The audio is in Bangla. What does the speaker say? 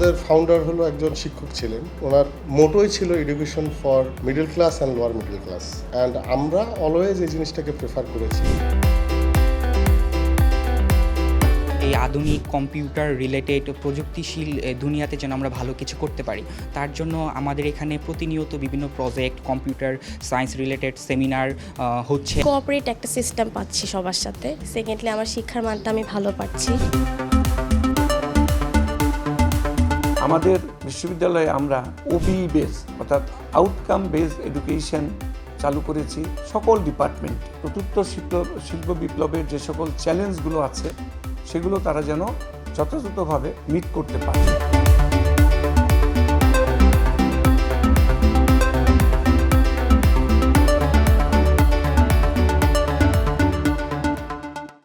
আমাদের ফাউন্ডার হলো একজন শিক্ষক ছিলেন, ওনার মোটোই ছিল education for middle class and lower middle class, and আমরা অলওয়েজ এই জিনিসটাকে প্রেফার করেছি। এই আধুনিক কম্পিউটার রিলেটেড প্রযুক্তিশীল দুনিয়াতে যেন আমরা ভালো কিছু করতে পারি, তার জন্য আমাদের এখানে প্রতিনিয়ত বিভিন্ন project, computer science related seminar হচ্ছে। কোঅপারেট একটা সিস্টেম পাচ্ছি সবার সাথে। সেকেন্ডলি আমার শিক্ষার মানটা আমি ভালো পাচ্ছি। আমাদের বিশ্ববিদ্যালয়ে আমরা ওবি বেস অর্থাৎ আউটকাম বেসড এডুকেশন চালু করেছি সকল ডিপার্টমেন্ট। চতুর্থ শিল্প বিপ্লবের যে সকল চ্যালেঞ্জগুলো আছে সেগুলো তারা যেন যথাযথভাবে মিট করতে পারে।